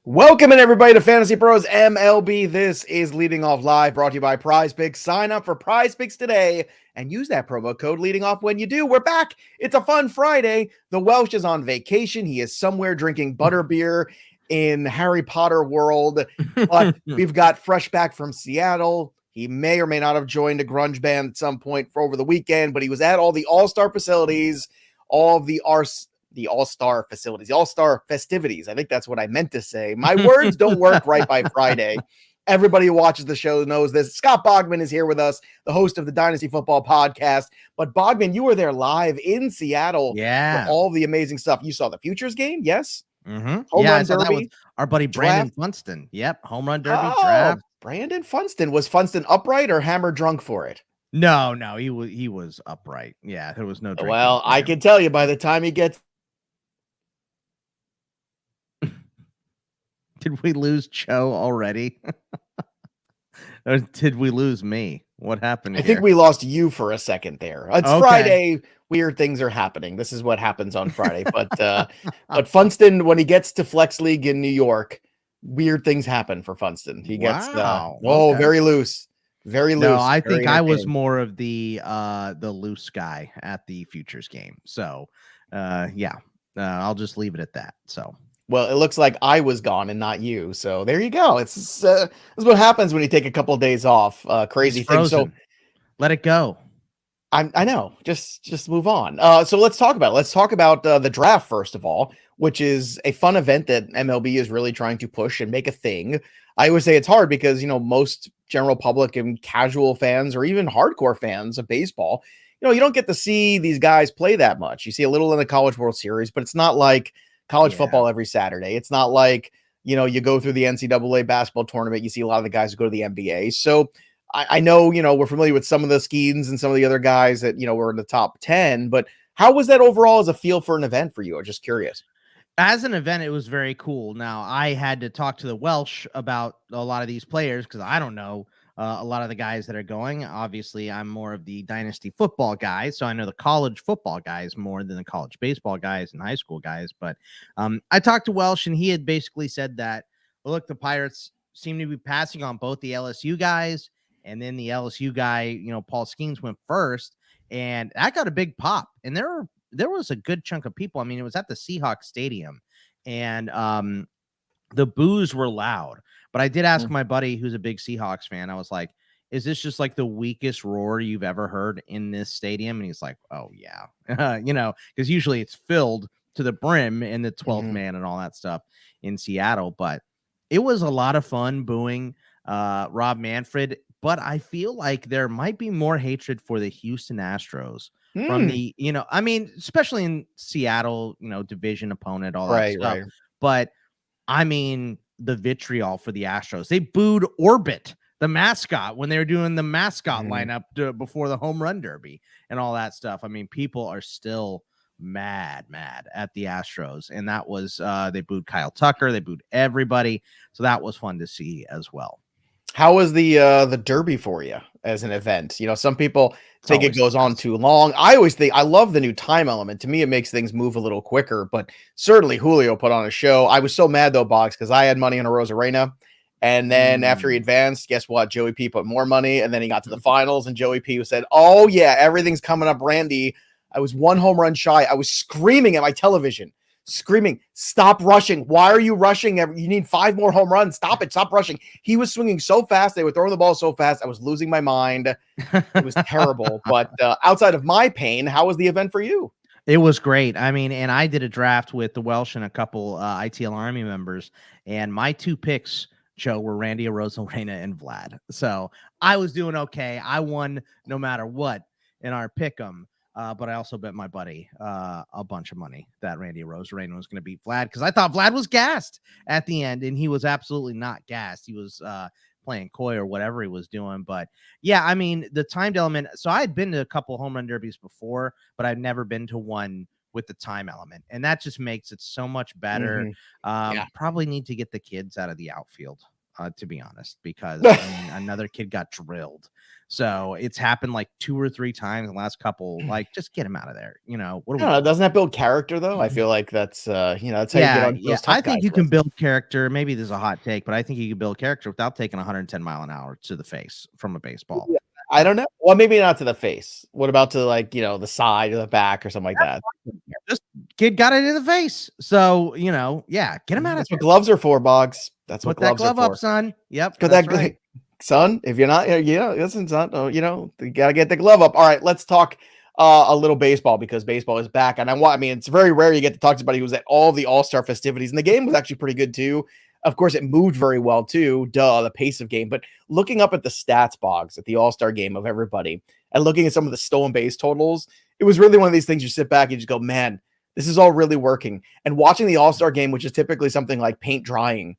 Welcome in everybody to Fantasy Pros MLB. This is Leading Off Live, brought to you by PrizePicks. Sign up for PrizePicks today and use that promo code Leading Off when you do. We're back. It's a fun Friday. The Welsh is on vacation. He is somewhere drinking butterbeer in Harry Potter world. But we've got Fresh back from Seattle. He may or may not have joined a grunge band at some point for over the weekend, but he was at all the all-star facilities, all of the all-star facilities, the all-star festivities. I think that's what I meant to say. My words don't work right by Friday. Everybody who watches the show knows this. Scott Bogman is here with us, the host of the Dynasty Football Podcast. But Bogman, you were there live in Seattle for all the amazing stuff. You saw the Futures game, yes? Mm-hmm. Home run I saw derby, that with our buddy Brandon draft. Funston. Yep, home run derby, draft. Brandon Funston. Was Funston upright or hammer drunk for it? No, he was upright. Yeah, there was no drinking. Well, I can tell you by the time he gets. Did we lose Cho already? Or did we lose me? What happened here? I think we lost you for a second there. It's okay. Friday. Weird things are happening. This is what happens on Friday. But Funston, when he gets to Flex League in New York, weird things happen for Funston. He gets very loose. Very loose. No, I think I was more of the loose guy at the Futures game. So I'll just leave it at that. So well, it looks like I was gone and not you. So there you go. This is what happens when you take a couple of days off. Crazy thing. So let it go. I know. Just move on. So let's talk about it. Let's talk about the draft first of all, which is a fun event that MLB is really trying to push and make a thing. I always say it's hard because most general public and casual fans or even hardcore fans of baseball, you don't get to see these guys play that much. You see a little in the College World Series, but it's not like college football every Saturday. It's not like, you go through the NCAA basketball tournament, you see a lot of the guys who go to the NBA. So I know, we're familiar with some of the Skeens and some of the other guys that, were in the top 10, but how was that overall as a feel for an event for you? I'm just curious. As an event, it was very cool. Now, I had to talk to the Welsh about a lot of these players because I don't know a lot of the guys that are going. Obviously, I'm more of the dynasty football guy, so I know the college football guys more than the college baseball guys and high school guys. But I talked to Welsh, and he had basically said that, look, the Pirates seem to be passing on both the LSU guys, and then the LSU guy, Paul Skeens went first, and that got a big pop. And there was a good chunk of people. I mean, it was at the Seahawks Stadium, and the boos were loud. But I did ask my buddy, who's a big Seahawks fan, I was like, is this just like the weakest roar you've ever heard in this stadium? And he's like, oh, yeah. Because usually it's filled to the brim in the 12th man and all that stuff in Seattle. But it was a lot of fun booing Rob Manfred. But I feel like there might be more hatred for the Houston Astros from the, especially in Seattle, division opponent, all that stuff. Right. But I mean, the vitriol for the Astros. They booed Orbit, the mascot, when they were doing the mascot lineup before the home run derby and all that stuff. I mean, people are still mad at the Astros. And that was, they booed Kyle Tucker. They booed everybody. So that was fun to see as well. How was the Derby for you as an event? Some people think it goes on too long. I always think I love the new time element. To me, it makes things move a little quicker, but certainly Julio put on a show. I was so mad though, Box, because I had money on a Rosarena. And then after he advanced, guess what? Joey P put more money, and then he got to the finals, and Joey P said, oh yeah, everything's coming up, Randy. I was one home run shy. I was screaming at my television. Screaming, stop rushing. Why are you rushing? You need 5 more home runs. Stop it. Stop rushing. He was swinging so fast. They were throwing the ball so fast. I was losing my mind. It was terrible. But outside of my pain, how was the event for you? It was great. I mean, and I did a draft with the Welsh and a couple ITL Army members. And my 2 picks, Joe, were Randy Arozarena and Vlad. So I was doing okay. I won no matter what in our pick'em. But I also bet my buddy a bunch of money that Randy Arozarena was going to beat Vlad because I thought Vlad was gassed at the end, and he was absolutely not gassed. He was playing coy or whatever he was doing. But yeah, I mean, the timed element. So I had been to a couple home run derbies before, but I've never been to one with the time element, and that just makes it so much better. Probably need to get the kids out of the outfield. to be honest, because I mean, another kid got drilled. So it's happened like 2 or 3 times in the last couple. Like, just get him out of there. You know, what are we doing? Doesn't that build character though? I feel like that's that's how you get on those tough I think guys you can lists. build character. Maybe this is a hot take, but I think you can build character without taking 110 mile an hour to the face from a baseball. Yeah, I don't know. Well, maybe not to the face. What about to like, the side or the back or something like that? This kid got it in the face. So, get him out of That's there. what gloves are for, Boggs. That's what Put that gloves are glove for. up, son. Yep. Because That's that right. son, if you're not, listen, son, you got to get the glove up. All right, let's talk a little baseball because baseball is back. And I mean, it's very rare you get to talk to somebody who was at all the All-Star festivities. And the game was actually pretty good too. Of course, it moved very well too. The pace of game. But looking up at the stats, Boggs, at the All-Star game of everybody and looking at some of the stolen base totals, it was really one of these things you sit back and you just go, man, this is all really working. And watching the All-Star game, which is typically something like paint drying,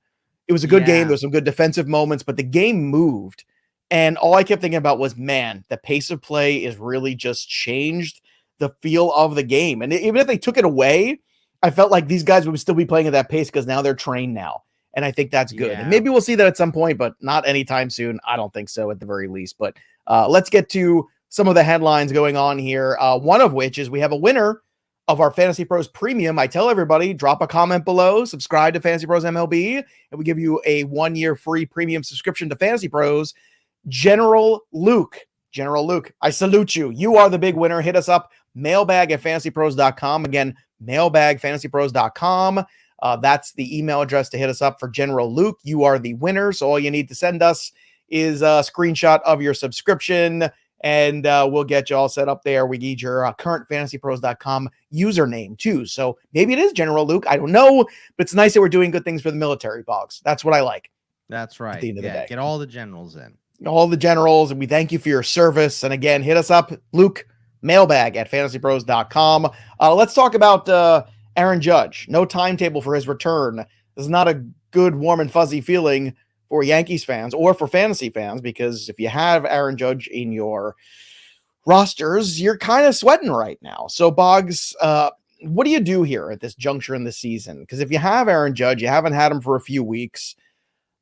it was a good game. There's some good defensive moments, but the game moved. And all I kept thinking about was, man, the pace of play is really just changed the feel of the game. And even if they took it away, I felt like these guys would still be playing at that pace because now they're trained now. And I think that's good. Yeah. And maybe we'll see that at some point, but not anytime soon. I don't think so at the very least. But let's get to some of the headlines going on here. One of which is we have a winner of our Fantasy Pros Premium. I tell everybody, drop a comment below, subscribe to Fantasy Pros MLB, and we give you a 1-year free premium subscription to Fantasy Pros. General Luke, I salute you. You are the big winner. Hit us up, mailbag@fantasypros.com. Again, mailbag@fantasypros.com. That's the email address to hit us up for General Luke. You are the winner. So all you need to send us is a screenshot of your subscription, and we'll get you all set up there. We need your current fantasypros.com username too. So maybe it is General Luke. I don't know, but it's nice that we're doing good things for the military, Boggs. That's what I like. That's right. At the end of the day. Get all the generals in. All the generals, and we thank you for your service. And again, hit us up, Luke, mailbag@fantasypros.com. Let's talk about Aaron Judge. No timetable for his return. This is not a good, warm, and fuzzy feeling for Yankees fans or for fantasy fans, because if you have Aaron Judge in your rosters, you're kind of sweating right now. So, Boggs, what do you do here at this juncture in the season? Because if you have Aaron Judge, you haven't had him for a few weeks,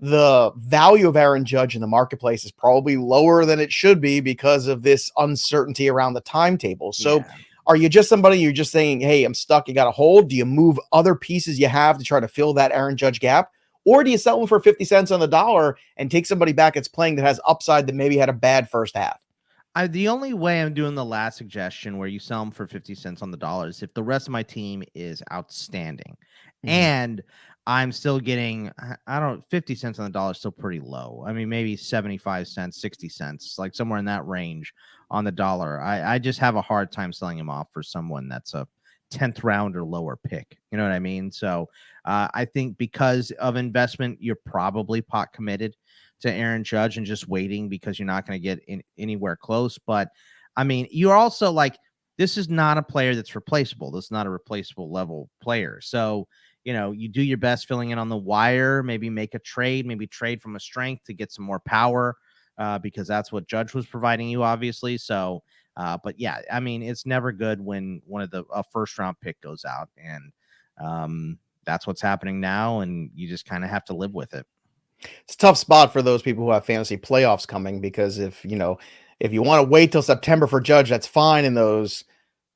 the value of Aaron Judge in the marketplace is probably lower than it should be because of this uncertainty around the timetable. So are you just somebody you're just saying, hey, I'm stuck, you got to hold? Do you move other pieces you have to try to fill that Aaron Judge gap? Or do you sell them for 50 cents on the dollar and take somebody back that's playing that has upside that maybe had a bad first half? The only way I'm doing the last suggestion where you sell them for 50 cents on the dollar is if the rest of my team is outstanding. And I'm still getting, 50 cents on the dollar is still pretty low. I mean, maybe 75 cents, 60 cents, like somewhere in that range on the dollar. I just have a hard time selling him off for someone that's a 10th round or lower pick. You know what I mean? So I think because of investment, you're probably pot committed to Aaron Judge and just waiting because you're not going to get anywhere close. But I mean, you're also like, this is not a player that's replaceable. This is not a replaceable level player. So, you do your best filling in on the wire, maybe make a trade, maybe trade from a strength to get some more power because that's what Judge was providing you, obviously. So, but yeah, I mean, it's never good when one of a first round pick goes out, and that's what's happening now. And you just kind of have to live with it. It's a tough spot for those people who have fantasy playoffs coming, because if you want to wait till September for Judge, that's fine in those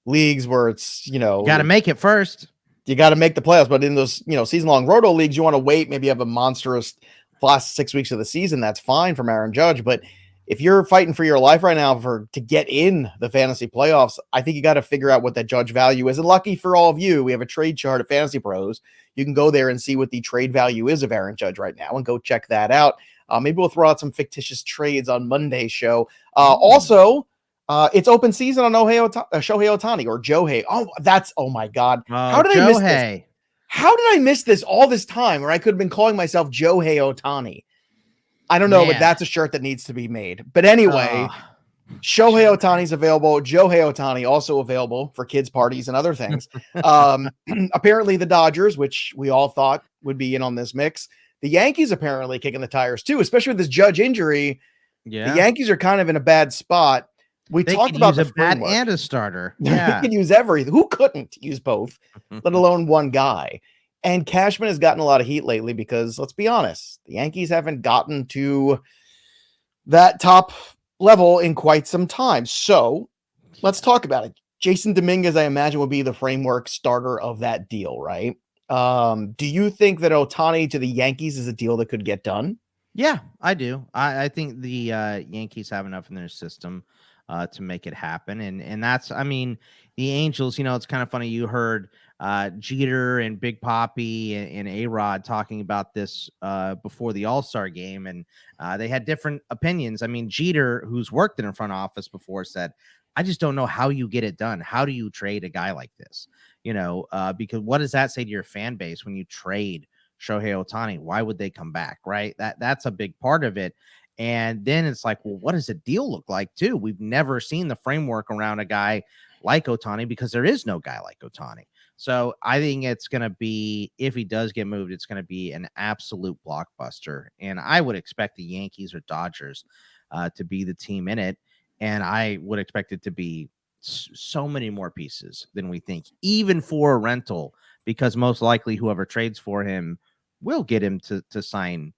leagues where it's, you got to make it first. You got to make the playoffs, but in those, season-long roto leagues, you want to wait. Maybe you have a monstrous last 6 weeks of the season. That's fine from Aaron Judge. But if you're fighting for your life right now to get in the fantasy playoffs, I think you got to figure out what that Judge value is. And lucky for all of you, we have a trade chart at Fantasy Pros. You can go there and see what the trade value is of Aaron Judge right now and go check that out. Maybe we'll throw out some fictitious trades on Monday's show. Also, it's open season on Shohei Ohtani or Johei. Oh my God. How did I miss this? How did I miss this all this time where I could have been calling myself Shohei Ohtani? I don't know, but that's a shirt that needs to be made. But anyway, Shohei Ohtani's available. Johei Ohtani also available for kids' parties and other things. Apparently the Dodgers, which we all thought would be in on this mix. The Yankees apparently kicking the tires too, especially with this Judge injury. Yeah. The Yankees are kind of in a bad spot. They talked about a bat and a starter. Yeah. They could use everything. Who couldn't use both, let alone one guy? And Cashman has gotten a lot of heat lately because, let's be honest, the Yankees haven't gotten to that top level in quite some time. So let's talk about it. Jason Dominguez, I imagine, would be the framework starter of that deal, right? Do you think that Ohtani to the Yankees is a deal that could get done? Yeah, I do. I think the Yankees have enough in their system to make it happen. And that's, I mean, the Angels, it's kind of funny. You heard Jeter and Big Poppy and A-Rod talking about this before the All-Star game, and they had different opinions. I mean, Jeter, who's worked in a front office before, said, I just don't know how you get it done. How do you trade a guy like this? Because what does that say to your fan base when you trade Shohei Ohtani? Why would they come back? Right. That's a big part of it. And then it's like, well, what does a deal look like too? We've never seen the framework around a guy like Ohtani because there is no guy like Ohtani. So I think it's going to be, if he does get moved, it's going to be an absolute blockbuster. And I would expect the Yankees or Dodgers to be the team in it. And I would expect it to be so many more pieces than we think, even for a rental, because most likely whoever trades for him will get him to sign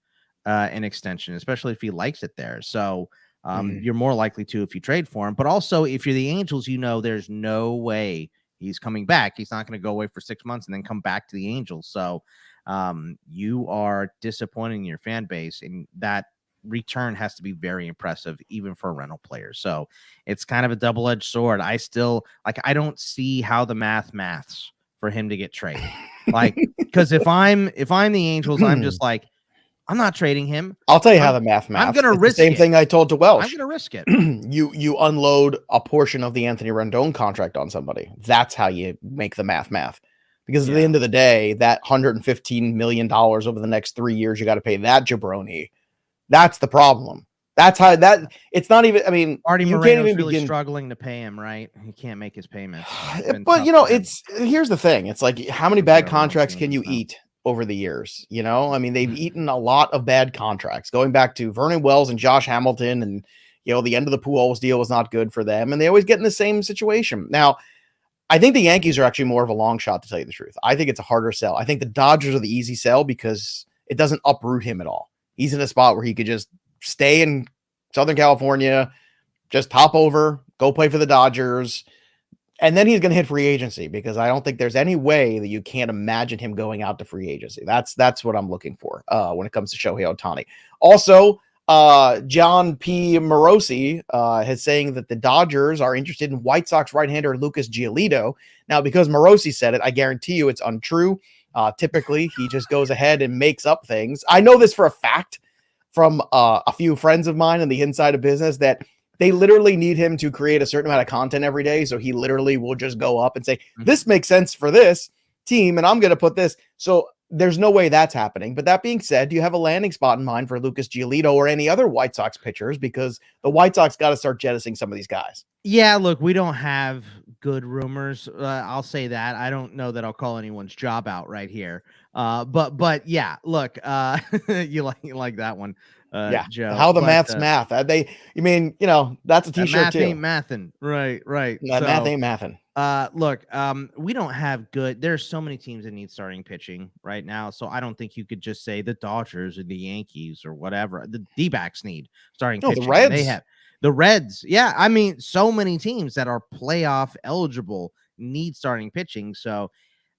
an extension, especially if he likes it there. So you're more likely to if you trade for him. But also, if you're the Angels, there's no way he's coming back. He's not going to go away for 6 months and then come back to the Angels. So you are disappointing your fan base, and that return has to be very impressive, even for a rental player. So it's kind of a double-edged sword. I don't see how the maths for him to get traded. Because if I'm the Angels, I'm just like, I'm not trading him. I'll tell you how the math. I'm going to risk the same thing I told to Welsh. I'm going to risk it. You unload a portion of the Anthony Rendon contract on somebody. That's how you make the math. Because at the end of the day, that $115 million over the next 3 years, you got to pay that jabroni. That's the problem. That's how it's not even, I mean, Artie you Moreno's can't even really begin struggling to pay him, right? He can't make his payments. But here's the thing. It's like, how many bad contracts can you eat over the years? I mean, they've eaten a lot of bad contracts, going back to Vernon Wells and Josh Hamilton, and the end of the Pujols deal was not good for them, and they always get in the same situation. Now, I think the Yankees are actually more of a long shot, to tell you the truth. I think it's a harder sell. I think the Dodgers are the easy sell because it doesn't uproot him at all. He's in a spot where he could just stay in Southern California, just hop over, go play for the Dodgers, and then he's going to hit free agency, because I don't think there's any way that you can't imagine him going out to free agency. That's what I'm looking for when it comes to Shohei Ohtani. Also, John P. Morosi is saying that the Dodgers are interested in White Sox right-hander Lucas Giolito. Now, because Morosi said it, I guarantee you it's untrue. Typically, he just goes ahead and makes up things. I know this for a fact from a few friends of mine in the inside of business, that they literally need him to create a certain amount of content every day. So he literally will just go up and say, this makes sense for this team, and I'm going to put this. So there's no way that's happening. But that being said, do you have a landing spot in mind for Lucas Giolito or any other White Sox pitchers? Because the White Sox got to start jettisoning some of these guys. Yeah, look, we don't have good rumors. I'll say that. I don't know that I'll call anyone's job out right here. But yeah, look, you like that one, Joe. How the math's math. That's a t-shirt math too. Ain't mathin'. Right. Math ain't mathin'. Look, we don't have good. There's so many teams that need starting pitching right now, so I don't think you could just say the Dodgers or the Yankees or whatever. The D-backs need starting pitching. The Reds. They have the Reds. Yeah, I mean, so many teams that are playoff eligible need starting pitching. So,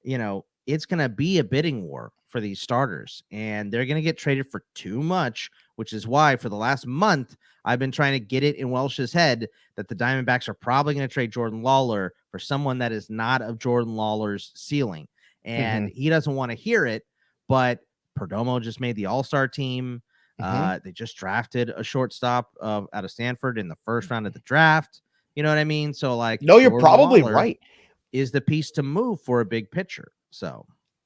it's going to be a bidding war for these starters, and they're going to get traded for too much, which is why for the last month I've been trying to get it in Welsh's head that the Diamondbacks are probably going to trade Jordan Lawler for someone that is not of Jordan Lawler's ceiling. And he doesn't want to hear it, but Perdomo just made the All-Star team. They just drafted a shortstop out of Stanford in the first round of the draft. You know what I mean? So no, you're Jordan probably Lawler right. Is the piece to move for a big pitcher. So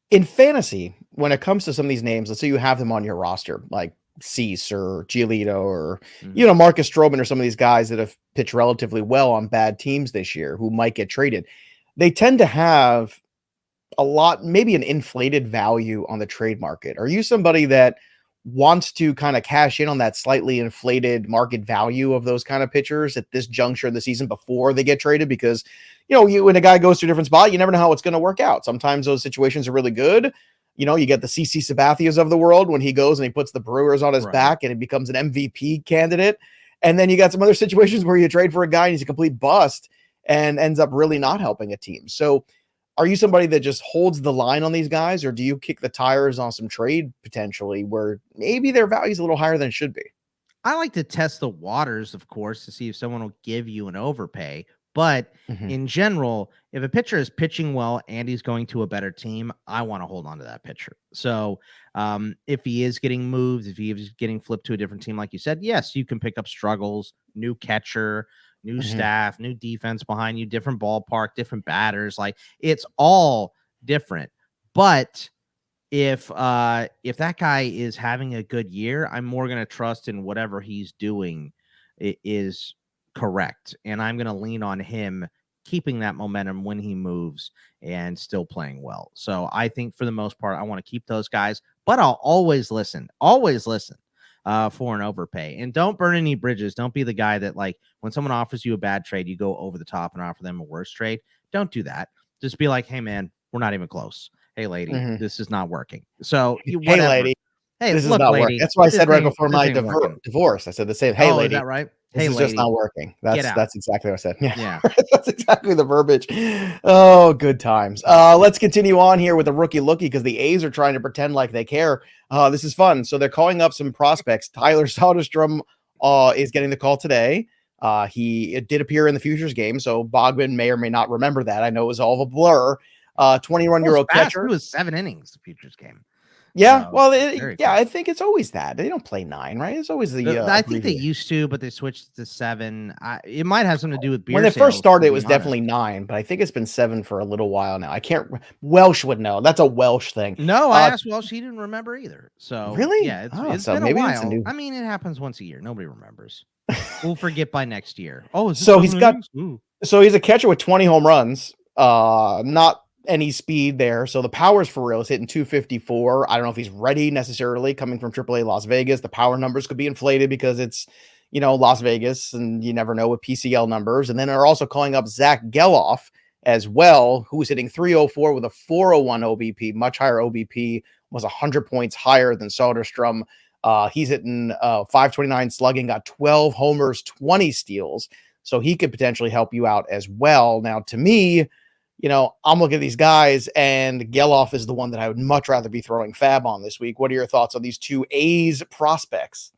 in fantasy, when it comes to some of these names, let's say you have them on your roster, like Cease or Giolito or, Marcus Stroman or some of these guys that have pitched relatively well on bad teams this year who might get traded. They tend to have a lot, maybe an inflated value on the trade market. Are you somebody that wants to kind of cash in on that slightly inflated market value of those kind of pitchers at this juncture of the season before they get traded? Because, when a guy goes to a different spot, you never know how it's going to work out. Sometimes those situations are really good. You get the CC Sabathias of the world when he goes and he puts the Brewers on his back and he becomes an MVP candidate. And then you got some other situations where you trade for a guy and he's a complete bust and ends up really not helping a team. So are you somebody that just holds the line on these guys, or do you kick the tires on some trade potentially where maybe their value is a little higher than it should be? I like to test the waters, of course, to see if someone will give you an overpay. But in general, if a pitcher is pitching well and he's going to a better team, I want to hold on to that pitcher. So if he is getting moved, if he is getting flipped to a different team, like you said, yes, you can pick up struggles, new catcher, new staff, new defense behind you, different ballpark, different batters. Like it's all different. But if that guy is having a good year, I'm more going to trust in whatever he's doing is correct. And I'm going to lean on him keeping that momentum when he moves and still playing well. So I think for the most part, I want to keep those guys, but I'll always listen for an overpay. And don't burn any bridges. Don't be the guy that, like, when someone offers you a bad trade, you go over the top and offer them a worse trade. Don't do that. Just be like, hey, man, we're not even close. Hey, lady, this is not working. So, hey, lady, this is not working. That's why I said right before my divorce. I said the same. Hey, lady, is that right? This is just not working. That's exactly what I said. Yeah. That's exactly the verbiage. Oh, good times. Let's continue on here with the rookie lookie because the A's are trying to pretend like they care. This is fun. So they're calling up some prospects. Tyler Soderstrom is getting the call today. He did appear in the Futures game, so Bogman may or may not remember that. I know it was all of a blur. 21-year-old catcher. It was 7 innings, the Futures game. Yeah, well, I think it's always that. They don't play 9, right? It's always I think they used to, but they switched to 7. It might have something to do with beer when they sales, first started, it was definitely 9, but I think it's been 7 for a little while now. I can't. Welsh would know. That's a Welsh thing. No, I asked Welsh. He didn't remember either. So really, yeah, it's been a while. I mean, it happens once a year. Nobody remembers. We'll forget by next year. Oh, so he's a catcher with 20 home runs. Not any speed there. So the power's for real. Is hitting 254. I don't know if he's ready necessarily coming from AAA Las Vegas. The power numbers could be inflated because it's, Las Vegas and you never know with PCL numbers. And then they're also calling up Zach Geloff as well, who's hitting 304 with a 401 OBP, much higher OBP, was 100 points higher than Soderstrom. He's hitting 529 slugging, got 12 homers, 20 steals. So he could potentially help you out as well. Now, to me, I'm looking at these guys, and Geloff is the one that I would much rather be throwing fab on this week. What are your thoughts on these two A's prospects?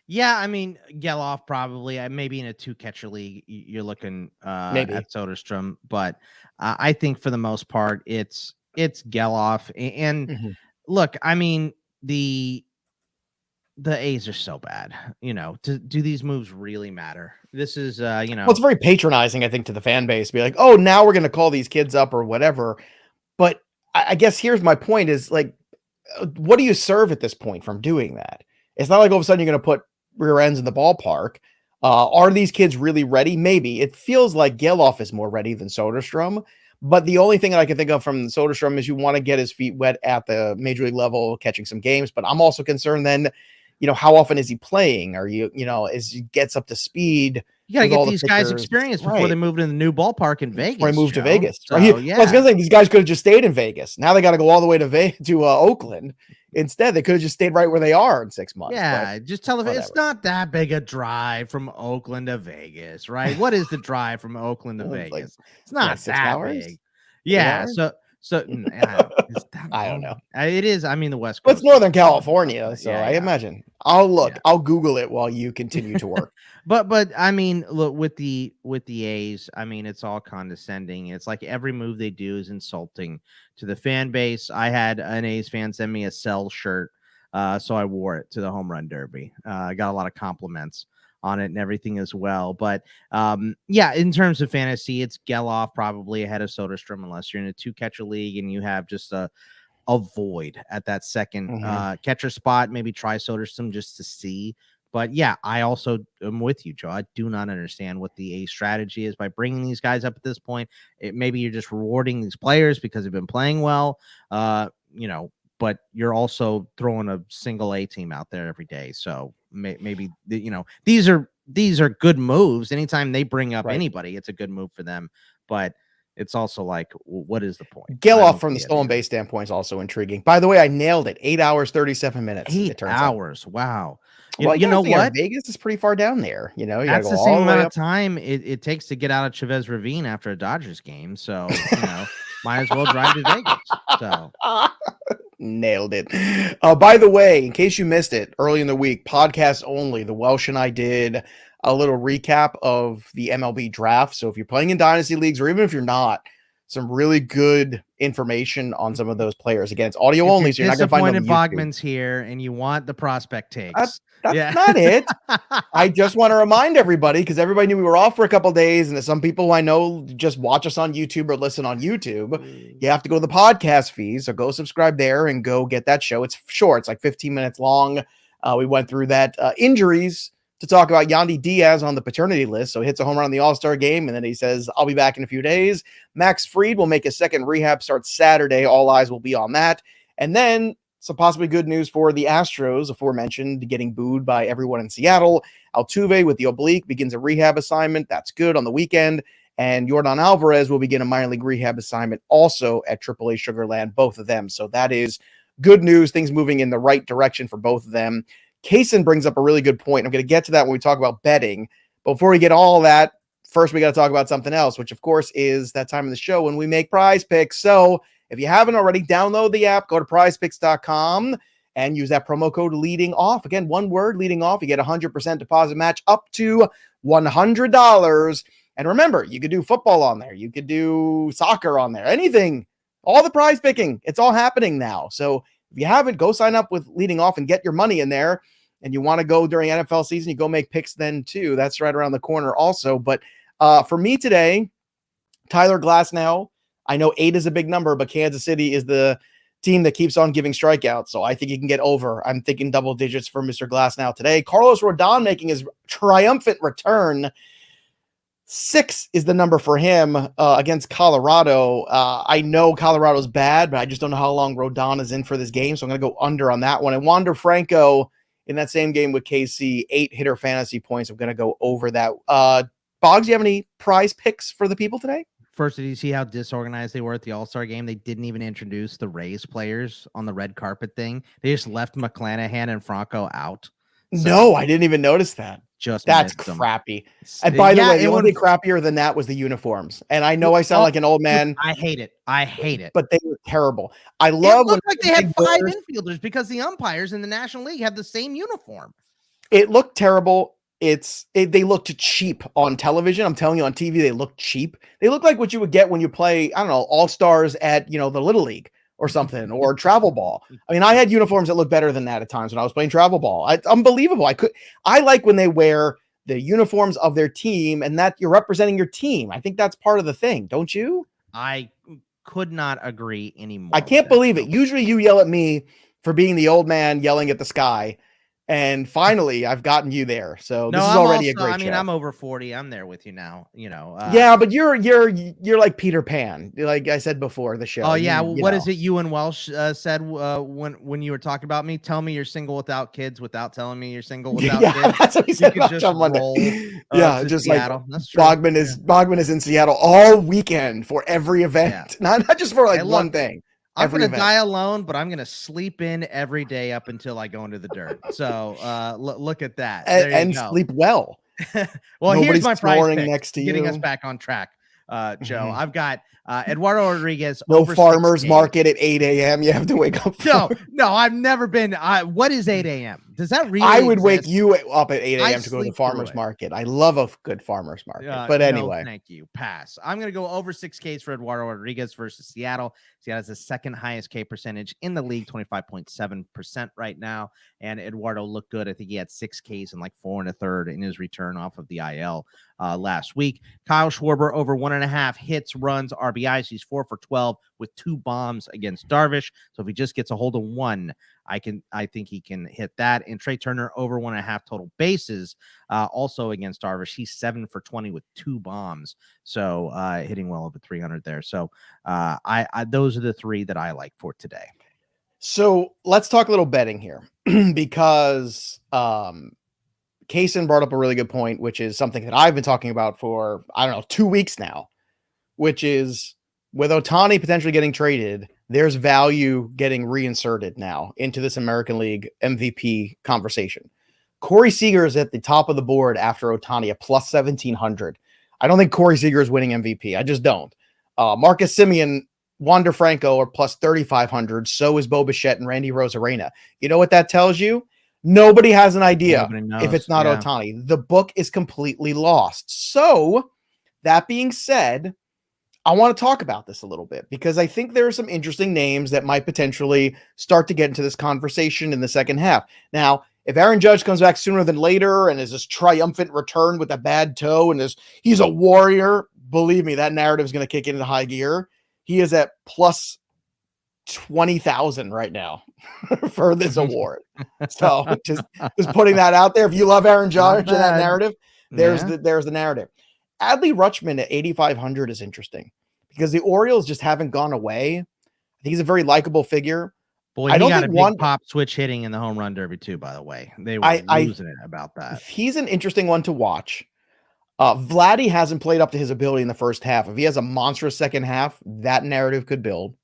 Yeah, I mean, Geloff probably. Maybe in a 2-catcher league, you're looking at Soderstrom, but I think for the most part, it's Geloff. And look, I mean, the A's are so bad. Do these moves really matter? This is, well, it's very patronizing, I think, to the fan base. Be like, oh, now we're going to call these kids up or whatever. But I guess here's my point is, like, what do you serve at this point from doing that? It's not like all of a sudden you're going to put rear ends in the ballpark. Are these kids really ready? Maybe. It feels like Geloff is more ready than Soderstrom. But the only thing that I can think of from Soderstrom is you want to get his feet wet at the major league level, catching some games. But I'm also concerned then, how often is he playing? Are you, as he gets up to speed? You got to get these guys experience before they move to the new ballpark in Vegas. Before they move to Vegas. So, right? Yeah. I was going to say, these guys could have just stayed in Vegas. Now they got to go all the way to Oakland. Instead, they could have just stayed right where they are in 6 months. Yeah, just tell them it's not that big a drive from Oakland to Vegas, right? What is the drive from Oakland to Vegas? It's not that big. Yeah, so I don't know. It is. I mean, the West Coast. It's Northern California, so I imagine. I'll look. Yeah. I'll Google it while you continue to work. but I mean, look, with the A's, I mean, it's all condescending. It's like every move they do is insulting to the fan base. I had an A's fan send me a Sell shirt, so I wore it to the home run derby. I got a lot of compliments on it and everything as well. But yeah, in terms of fantasy, it's Geloff probably ahead of Soderstrom unless you're in a 2-catcher league and you have just a void at that second catcher spot. Maybe try Soderstrom just to see. But yeah, I also am with you, Joe. I do not understand what the A strategy is by bringing these guys up at this point. Maybe you're just rewarding these players because they've been playing well, but you're also throwing a single A team out there every day. So maybe, these are good moves. Anytime they bring up anybody, it's a good move for them. But it's also like, what is the point? Geloff from the stolen base standpoint is also intriguing. By the way, I nailed it. 8 hours, 37 minutes. 8 hours. Out. Wow. You know what? Vegas is pretty far down there. You know, you that's gotta go the same all the way amount up. of time it takes to get out of Chavez Ravine after a Dodgers game. So, might as well drive to Vegas. So nailed it. By the way, in case you missed it early in the week, podcast only, the Welsh and I did a little recap of the MLB draft. So if you're playing in dynasty leagues, or even if you're not, some really good information on some of those players. Again, it's audio only, so you're not going to find them on YouTube. Bogman's here, and you want the prospect takes. That's not it. I just want to remind everybody, because everybody knew we were off for a couple days, and some people I know just watch us on YouTube or listen on YouTube. You have to go to the podcast feed, so go subscribe there and go get that show. It's short. It's like 15 minutes long. We went through that injuries to talk about Yandy Diaz on the paternity list. So he hits a home run on the All-Star game, and then he says, I'll be back in a few days. Max Fried will make a second rehab start Saturday. All eyes will be on that. And then some possibly good news for the Astros, aforementioned, getting booed by everyone in Seattle. Altuve with the oblique begins a rehab assignment. That's good on the weekend. And Yordan Alvarez will begin a minor league rehab assignment also at AAA Sugarland, both of them. So that is good news, things moving in the right direction for both of them. Kaysen brings up a really good point. I'm going to get to that when we talk about betting. But before we get all that, first we got to talk about something else, which of course is that time of the show when we make prize picks. So if you haven't already, download the app, go to prizepicks.com and use that promo code leading off. Again, one word, leading off. You get 100% deposit match up to $100. And remember, you could do football on there. You could do soccer on there, anything, all the prize picking. It's all happening now. So if you haven't, go sign up with leading off and get your money in there. And you want to go during NFL season, you go make picks then too. That's right around the corner also. But for me today, Tyler Glasnow, I know 8 is a big number, but Kansas City is the team that keeps on giving strikeouts. So I think he can get over. I'm thinking double digits for Mr. Glasnow today. Carlos Rodon making his triumphant return. 6 is the number for him against Colorado. I know Colorado's bad, but I just don't know how long Rodon is in for this game. So I'm going to go under on that one. And Wander Franco in that same game with KC, 8 hitter fantasy points. I'm going to go over that. Boggs, do you have any prize picks for the people today? First, did you see how disorganized they were at the All-Star game? They didn't even introduce the Rays players on the red carpet thing. They just left McClanahan and Franco out. So, no, I didn't even notice that. That's crappy. And by the way, the only thing crappier than that was the uniforms. And I know I sound like an old man. I hate it. But they were terrible. I love it looked like they had 5 infielders because the umpires in the National League have the same uniform. It looked terrible. They looked cheap on television. I'm telling you, on TV, they look cheap. They look like what you would get when you play, I don't know, All-Stars at, the Little League or something, or travel ball. I mean, I had uniforms that looked better than that at times when I was playing travel ball. Unbelievable. I like when they wear the uniforms of their team and that you're representing your team. I think that's part of the thing. Don't you? I could not agree anymore. I can't believe it. Usually you yell at me for being the old man yelling at the sky. And finally, I've gotten you there. So this is already a great show. I'm over 40. I'm there with you now. Yeah, but you're like Peter Pan, like I said before the show. Oh yeah, what is it? You and Welsh said when you were talking about me. Tell me you're single without kids, without telling me you're single without kids. That's what he said about John Monday. Just Seattle. Like Bogman is in Seattle all weekend for every event, not just for one thing. I'm going to die alone, but I'm going to sleep in every day up until I go into the dirt. So look at that. And sleep well. Well, here's my prize pick, next to getting you. us back on track, Joe. I've got Eduardo Rodriguez. No farmer's market at 8 a.m. You have to wake up. No, I've never been. What is 8 a.m.? Does that really I would exist? wake you up at 8 a.m. to go to the farmer's market. I love a good farmer's market. But anyway. No, thank you. Pass. I'm going to go over 6 Ks for Eduardo Rodriguez versus Seattle. Seattle has the second highest K percentage in the league, 25.7% right now. And Eduardo looked good. I think he had 6 Ks and like 4 1/3 in his return off of the IL last week. Kyle Schwarber over 1.5 hits, runs, RBIs. He's 4 for 12 with 2 bombs against Darvish. So if he just gets a hold of 1, I think he can hit that. And Trey Turner over 1.5 total bases, also against Darvish. He's 7 for 20 with 2 bombs. So hitting well over 300 there. So those are the 3 that I like for today. So let's talk a little betting here because Kaysen brought up a really good point, which is something that I've been talking about for, 2 weeks now. which is with Ohtani potentially getting traded, there's value getting reinserted now into this American League MVP conversation. Corey Seager is at the top of the board after Ohtani at plus 1,700. I don't think Corey Seager is winning MVP. I just don't. Marcus Semien, Wander Franco are plus 3,500. So is Bo Bichette and Randy Rosarena. You know what that tells you? Nobody has an idea if it's not Ohtani. The book is completely lost. So that being said, I want to talk about this a little bit because I think there are some interesting names that might potentially start to get into this conversation in the second half. Now, if Aaron Judge comes back sooner than later and is this triumphant return with a bad toe and he's a warrior, believe me, that narrative is going to kick into high gear. He is at plus 20,000 right now for this award. So just putting that out there. If you love Aaron Judge and that narrative, there's the narrative. Adley Rutschman at 8,500 is interesting because the Orioles just haven't gone away. I think he's a very likable figure. Boy, he got a big pop switch hitting in the home run derby too, by the way. They were losing it about that. He's an interesting one to watch. Vladdy hasn't played up to his ability in the first half. If he has a monstrous second half, that narrative could build.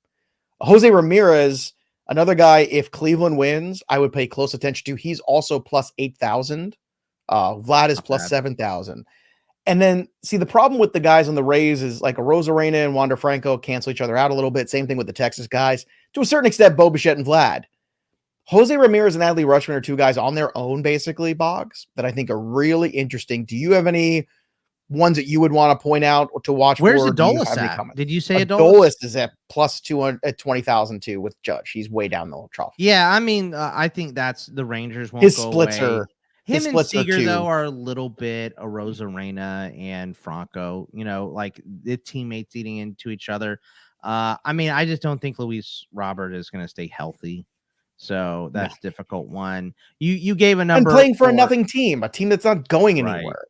Jose Ramirez, another guy, if Cleveland wins, I would pay close attention to. He's also plus 8,000. Vlad is plus 7,000. And then, see, the problem with the guys on the Rays is like a Rosarena and Wander Franco cancel each other out a little bit. Same thing with the Texas guys. To a certain extent, Bo Bichette and Vlad. Jose Ramirez and Adley Rutschman are two guys on their own, basically, Boggs, that I think are really interesting. Do you have any ones that you would want to point out or to watch? Where's Adolis at? Did you say Adolis? Adolis is at plus 200 at 20,000 too with Judge. He's way down the trough. Yeah, I mean, I think that's the Rangers won't His go splits away. are Him and Seager, though, are a little bit a Rosarena and Franco, like the teammates eating into each other. I mean, I just don't think Luis Robert is going to stay healthy. So that's a difficult one. You gave a number. And playing for a nothing team, a team that's not going anywhere.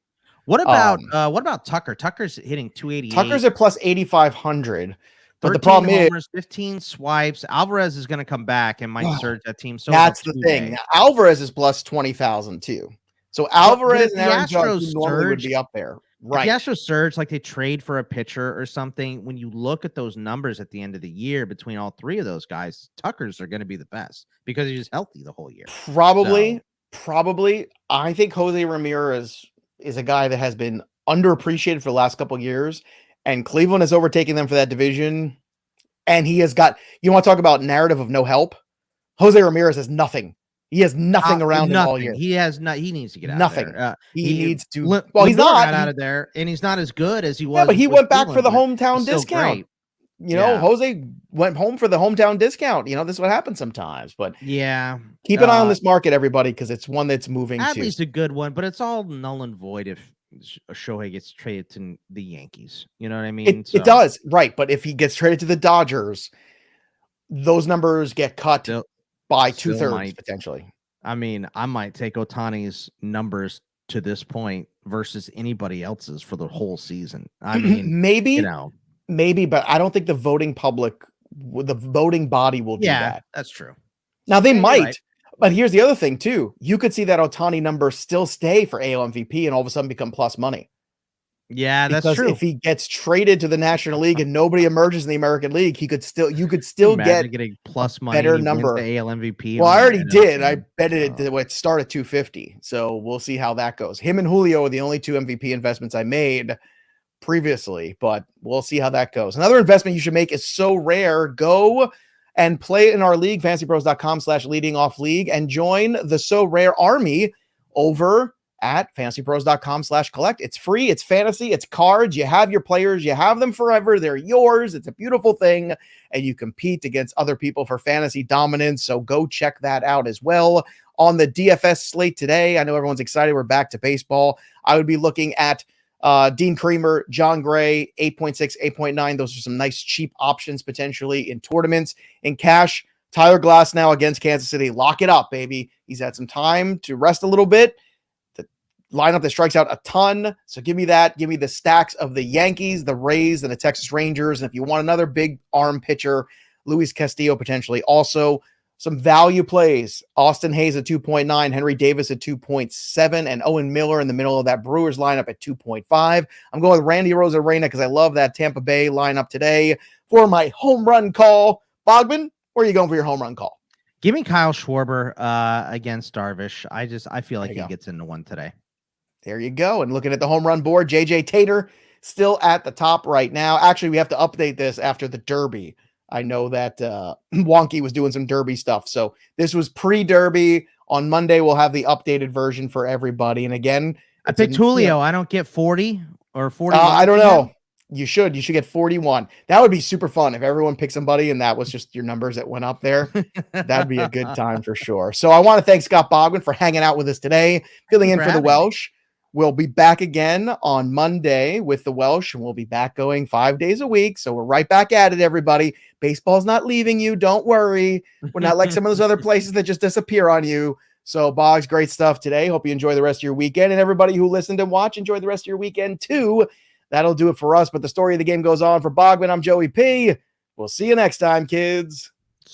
What about Tucker? Tucker's hitting 288. Tucker's at plus 8,500. But the 13 problem homers, is 15 swipes. Alvarez is going to come back and might surge that team. So that's the thing. Now, Alvarez is plus 20,000 too. So Alvarez and Aaron Judge normally would be up there. Right. If the Astros surge, like they trade for a pitcher or something, when you look at those numbers at the end of the year between all three of those guys, Tucker's are going to be the best because he's healthy the whole year. Probably. I think Jose Ramirez is a guy that has been underappreciated for the last couple of years, and Cleveland has overtaken them for that division. And he has got, you want to talk about narrative of no help? Jose Ramirez has nothing. He has nothing around him all year. He has not. He needs to get out nothing. of there. He needs to. Well, he's not out of there, and he's not as good as he was. Yeah, but he went back for the hometown discount. Jose went home for the hometown discount. This is what happens sometimes. But yeah, keep an eye on this market, everybody, because it's one that's moving. At least a good one, but it's all null and void if Shohei gets traded to the Yankees. You know what I mean? It does, right? But if he gets traded to the Dodgers, those numbers get cut by 2/3 potentially. I mean, I might take Ohtani's numbers to this point versus anybody else's for the whole season. I mean, maybe, but I don't think the voting body will do that. That's true. Now they might, right. But here's the other thing too. You could see that Ohtani number still stay for AL MVP and all of a sudden become plus money. Yeah, that's true. If he gets traded to the National League and nobody emerges in the American League, you could still get getting plus money, better number. The AL MVP. Well, I already did. I betted it to start at 250. So we'll see how that goes. Him and Julio are the only two MVP investments I made previously, but we'll see how that goes. Another investment you should make is So Rare. Go and play in our league, fantasypros.com/leadingoffleague, and join the So Rare army over at fantasypros.com/collect. It's free. It's fantasy. It's cards. You have your players. You have them forever. They're yours. It's a beautiful thing. And you compete against other people for fantasy dominance. So go check that out as well. On the DFS slate today, I know everyone's excited. We're back to baseball. I would be looking at Dean Creamer, John Gray, 8.6, 8.9. Those are some nice cheap options potentially in tournaments. In cash, Tyler Glass now against Kansas City. Lock it up, baby. He's had some time to rest a little bit. Lineup that strikes out a ton. So give me that. Give me the stacks of the Yankees, the Rays, and the Texas Rangers. And if you want another big arm pitcher, Luis Castillo potentially also. Some value plays. Austin Hayes at 2.9, Henry Davis at 2.7, and Owen Miller in the middle of that Brewers lineup at 2.5. I'm going with Randy Rosarena because I love that Tampa Bay lineup today for my home run call. Bogman, where are you going for your home run call? Give me Kyle Schwarber against Darvish. I feel like he gets into one today. There you go. And looking at the home run board, JJ Tater still at the top right now. Actually, we have to update this after the Derby. I know that Wonky was doing some Derby stuff. So this was pre-Derby. On Monday, we'll have the updated version for everybody. And again, I picked Julio. I don't get 40 or 40. I don't know. You should get 41. That would be super fun if everyone picked somebody and that was just your numbers that went up there. That'd be a good time for sure. So I want to thank Scott Bogman for hanging out with us today, filling in for the Welsh. We'll be back again on Monday with the Welsh, and we'll be back going 5 days a week. So we're right back at it, everybody. Baseball's not leaving you. Don't worry. We're not like some of those other places that just disappear on you. So, Boggs, great stuff today. Hope you enjoy the rest of your weekend. And everybody who listened and watched, enjoy the rest of your weekend too. That'll do it for us. But the story of the game goes on. For Bogman, I'm Joey P. We'll see you next time, kids.